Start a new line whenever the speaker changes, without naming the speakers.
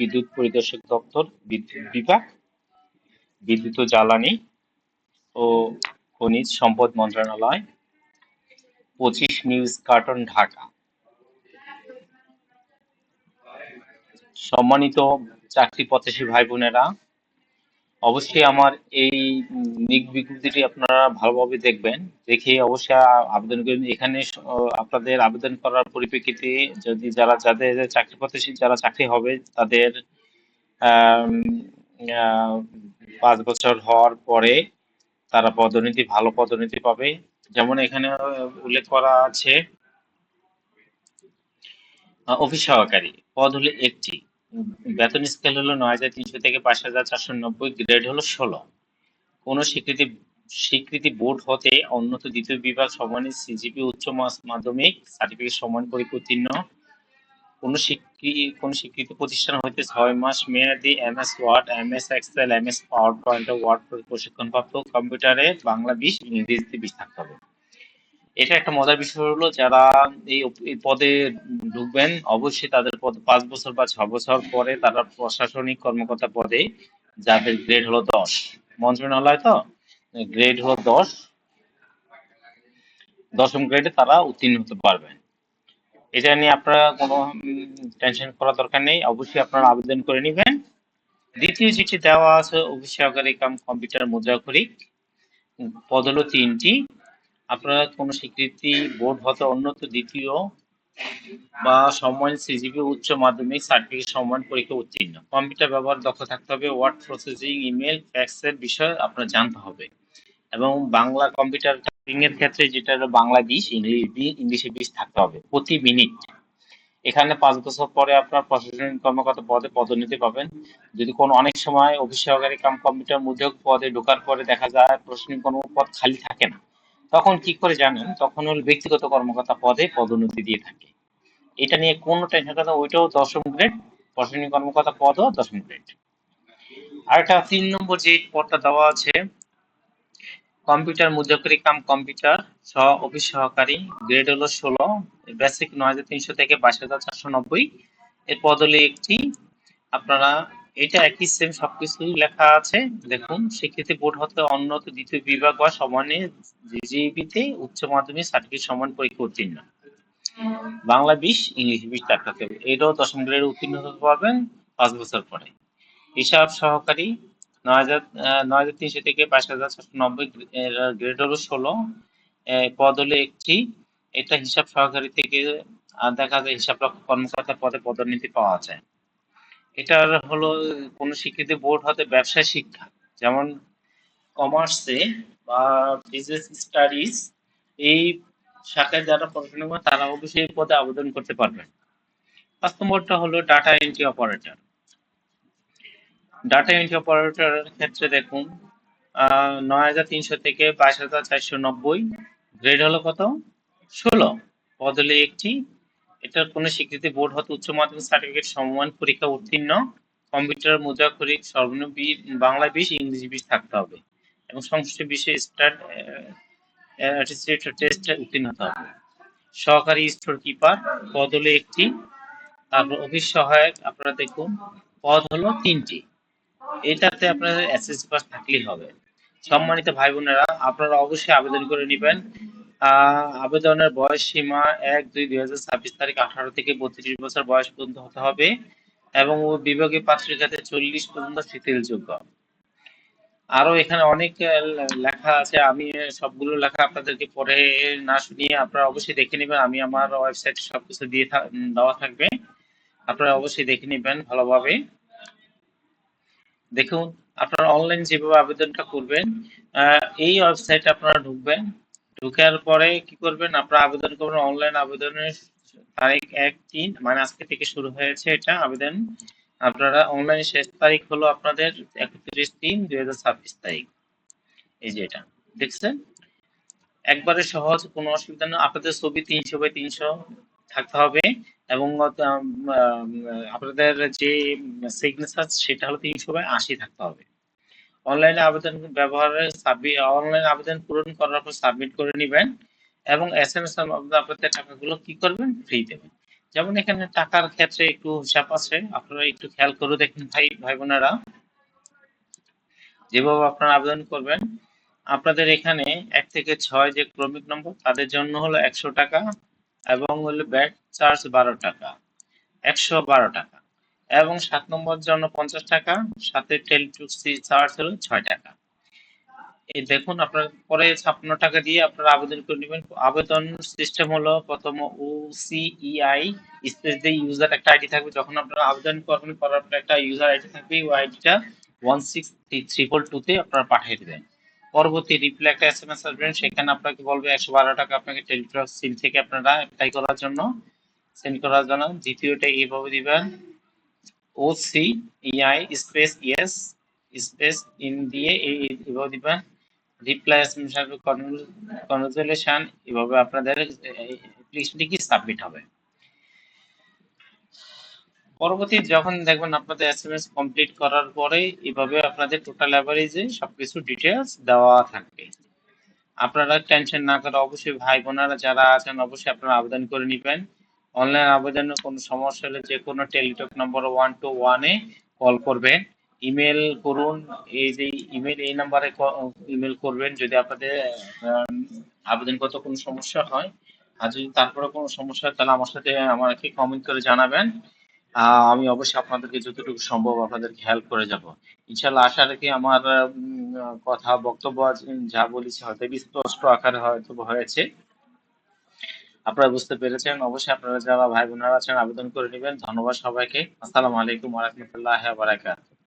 বিদ্যুৎ পরিদর্শক দপ্তর, বিদ্যুৎ বিভাগ, বিদ্যুৎ ও জ্বালানি ও খনিজ সম্পদ মন্ত্রণালয়, 25 নিউজ কার্টন, ঢাকা। সম্মানিত চাকরি প্রত্যাশী ভাই বোনেরা, অবশ্যই আমার এই নিয়োগ বিজ্ঞপ্তিটি আপনারা ভালোভাবে দেখবেন, দেখে অবশ্যই আবেদন করবেন। এখানে আপনাদের আবেদন করার পরিপ্রেক্ষিতে যদি যাদের চাকরি প্রত্যাশী যারা চাকরি হবে তাদের আম, আহ, 5 বছর হওয়ার পরে তারা ভালো পদোন্নতি পাবে। যেমন এখানে উল্লেখ করা আছে, অফিস সহকারী পদ হলো একটি, বেতন স্কেল হলো 9,300 থেকে 5,490, গ্রেড হলো 16। কোন স্বীকৃতি বোর্ড হতে উন্নত দ্বিতীয় বিভাগ সমানের সিজিপি উচ্চ মাধ্যমিক সার্টিফিকেট সমান পরীক্ষা উত্তীর্ণ, কোন স্বীকৃত প্রতিষ্ঠান হইতে 6 মাস মেয়াদি MS Word, MS Excel, MS PowerPoint, Word প্রশিক্ষণপ্রাপ্ত, কম্পিউটারে বাংলা 20, ইংরেজিতে 20 থাকতে হবে। এটা একটা মজার বিষয় হলো, যারা এই পদে ঢুকবেন অবশ্যই তাদের পদ 5 বছর বা 6 বছর পরে তারা প্রশাসনিক কর্মকর্তা পদে, যাদের গ্রেড হলো 10, মন্ত্রণালয় তো গ্রেড হলো 10, 10ম গ্রেডে তারা উত্তীর্ণ হতে পারবেন। এটা নিয়ে আপনারা কোনো টেনশন করার দরকার নেই, অবশ্যই আপনারা আবেদন করে নেবেন। দ্বিতীয় যেটি দেওয়া আছে, অফিস সহকারী কাম কম্পিউটার মুদ্রাক্ষরিক, পদ হলো 3টি। আপনারা কোনো স্বীকৃতি বোর্ড হতে উন্নত দ্বিতীয় বা সম্মানিত সিজিপি উচ্চ মাধ্যমিক সার্টিফিকেট সমান পরীক্ষা উত্তীর্ণ, কম্পিউটার ব্যবহার দক্ষ থাকতে হবে, ওয়ার্ড প্রসেসিং, ইমেল, ফ্যাক্সের বিষয় আপনার জানতে হবে, এবং বাংলা কম্পিউটার টাইপিং এর ক্ষেত্রে যেটা হলো বাংলা 20, ইংলিশে 20 থাকতে হবে প্রতি মিনিট। এখানে 5 বছর পরে আপনার প্রশাসনিক কর্মকর্তা পদে পদোন্নতি পাবেন। যদি কোনো অনেক সময় অফিস সহকারী কাম কম্পিউটার মুদ্রক পদে ঢোকার পরে দেখা যায় প্রশাসনিক কোনো পদ খালি থাকে না, তখন কি করে জানেন? তখন হলো ব্যক্তিগত কর্মকর্তা পদে পদোন্নতি দিয়ে থাকে। এটা নিয়ে কোনো টেনশন করতে, ওইটাও 10ম গ্রেড, প্রশাসনিক কর্মকর্তা পদও 10ম গ্রেড। আর একটা 3 নম্বর যে পদটা দেওয়া আছে, কম্পিউটার মুদ্রাক্ষরিক কাম কম্পিউটার অফিস সহকারী, গ্রেড হলো 16, বেসিক 9,300 থেকে 22,490, এর পদ হলো একটি। আপনারা এটা একই সেম সবকিছুই লেখা আছে, দেখুন, স্বীকৃতি বোর্ড হতে উন্নত দ্বিতীয় বিভাগ বা সমানে জিজিবিতে উচ্চ মাধ্যমিক সার্টিফিকেট সমান পরীক্ষা উত্তীর্ণ, বাংলা 20, ইংলিশ 20 থাকতে হবে। এটাও 10ম গ্রেডে উত্তীর্ণ হতে পারবেন 5 বছর পরে। হিসাব সহকারী 9,300 থেকে 22,490, গ্রেড হলো 16, পদ হলো একটি। এটা হিসাব সহকারী থেকে দেখা যায় হিসাব রক্ষক কর্মকর্তা পদে পদোন্নতি পাওয়া যায়। এটার হলো কোন স্বীকৃতি বোর্ড হতে ব্যবসায় শিক্ষা, যেমন কমার্সে বা বিজনেস স্টাডিজ এই শাখায় যারা পড়াশোনা করে তারা অবশ্যই এই পদে আবেদন করতে পারবেন। 5 নম্বরটা হলো data entry operator. Data entry অপারেটরের ক্ষেত্রে দেখুন, 9,300 থেকে 22,490, গ্রেড হলো কত? 16, পদ হলো একটি। এটার কোনো স্বীকৃতি বোর্ড হতে উচ্চ মাধ্যমিক সার্টিফিকেট সমমান পরীক্ষা উত্তীর্ণ, কম্পিউটার মুদ্রাক্ষরিক সর্বনিম্ন বাংলা 20, ইংরেজি 20 থাকতে হবে, এবং সংশ্লিষ্ট বিষয়ে টেস্টে উত্তীর্ণ হতে হবে। সহকারী স্টোর কিপার, পদ হলো একটি। তারপর অফিস সহায়ক, আপনারা দেখুন, পদ হলো 3টি। এটাতে আপনাদের এসএসসি পাস থাকলেই হবে। সম্মানিত ভাই বোনেরা, আপনারা অবশ্যই আবেদন করে নেবেন। আবেদনের বয়স সীমা 1/2/2026 তারিখ, 18 থেকে 32 বছর বয়স পর্যন্ত হতে হবে, এবং বিভাগীয় পাত্রের ক্ষেত্রে 40 পর্যন্ত শিথিলযোগ্য। আরো এখানে অনেক লেখা আছে, আমি সবগুলো লেখা আপনাদেরকে পড়ে না শুনিয়ে আপনারা অবশ্যই দেখে নেবেন, আমি আমার ওয়েবসাইটে সবকিছু দেওয়া থাকবে, আপনারা অবশ্যই দেখে নেবেন ভালোভাবে। দেখুন, আপনারা অনলাইন যেভাবে আবেদনটা করবেন, এই ওয়েবসাইটে আপনারা ঢুকবেন, ঢুকার পরে কি করবেন, আপনারা আবেদন করবেন। অনলাইন আবেদনের তারিখ 1/3, মানে আজকে থেকে শুরু হয়েছে এটা আবেদন। আপনারা অনলাইন শেষ তারিখ হলো আপনাদের 31/3/2026 তারিখ। এই যে এটা দেখছেন, একবারে সহজ, কোনো অসুবিধা নেই। আপনাদের ছবি 300x300 থাকতে হবে, এবং আপনাদের যে সিগনেচার সেটা হলো 300x80 থাকতে হবে। অনলাইনে আবেদন অনলাইন আবেদন পূরণ করার পর সাবমিট করে নেবেন, এবং SMS এর মাধ্যমে আপনাদের টাকাগুলো কি করবেন, ফ্রি দেবেন। যেমন এখানে টাকার ক্ষেত্রে একটু হিসাব আছে, আপনারা একটু খেয়াল করে দেখুন ভাই ভাই বোনেরা। যেভাবে আপনারা আবেদন করবেন, আপনাদের এখানে 1 থেকে 6 যে ক্রমিক নম্বর তাদের জন্য হলো 100 টাকা, এবং হলো ব্যাট চার্জ 12 টাকা, 112 টাকা, এবং 7 নম্বর জন্য 50 টাকা, সাথে টেলিটুক্সি চার্জ হলো 6 টাকা। এই দেখুন আপনার পরে 56 টাকা দিয়ে আপনারা আবেদন করে নেবেন। আবেদন সিস্টেম হলো প্রথম OCEI স্পেস দিয়ে ইউজার একটা আইডি থাকবে। যখন আপনারা আবেদন করবেন, করার পর একটা ইউজার আইডি থাকবে, ওই আইডিটা 16322 তে আপনারা পাঠিয়ে দেবেন। পরবর্তী রিপ্লাই একটা SMS আসবেন, সেখানে আপনাকে বলবে 112 টাকা আপনাকে টেলিটক সিম থেকে আপনারা অ্যাপ্লাই করার জন্য সেন্ড করার জন্য। দ্বিতীয়টা এইভাবে দিবেন, OCEI space yes space in দিয়ে এইভাবে দিবেন, রিপ্লাই কনগ্রাচুলেশন, এভাবে আপনাদের অ্যাপ্লিকেশনটি কি সাবমিট হবে। পরবর্তী যখন দেখবেন আপনাদের SMS কমপ্লিট করার পরে এভাবে আপনাদের টোটাল অ্যাভারেজে সবকিছু ডিটেলস দেওয়া থাকবে। আপনারা টেনশন না করে অবশ্যই ভাই বোনেরা যারা আছেন অবশ্যই আপনারা আবেদন করে নেবেন। অনলাইন আবেদনের কোনো সমস্যা হলে যে কোনো টেলিটক নম্বর 121-এ কল করবেন, ইমেল করুন। এই যে ইমেল, এই নাম্বারে ইমেল করবেন যদি আপনাদের আবেদন করতে কোনো সমস্যা হয়। আর যদি তারপরে কোনো সমস্যা হয় তাহলে আমার সাথে আমাকে কমেন্ট করে জানাবেন। আমি অবশ্যই আপনাদেরকে যতটুকু সম্ভব আপনাদেরকে হেল্প করে যাব। ইনশাল্লাহ আশা রাখি আমার কথা বক্তব্য যা বলেছি হয়তো স্পষ্ট আকারে হয়তো হয়েছে, আপনারা বুঝতে পেরেছেন। অবশ্যই আপনারা যারা ভাই বোনেরা আছেন আবেদন করে নেবেন। ধন্যবাদ সবাইকে। আসসালামু আলাইকুম ওয়া রাহমাতুল্লাহি ওয়া বারাকাতুহু।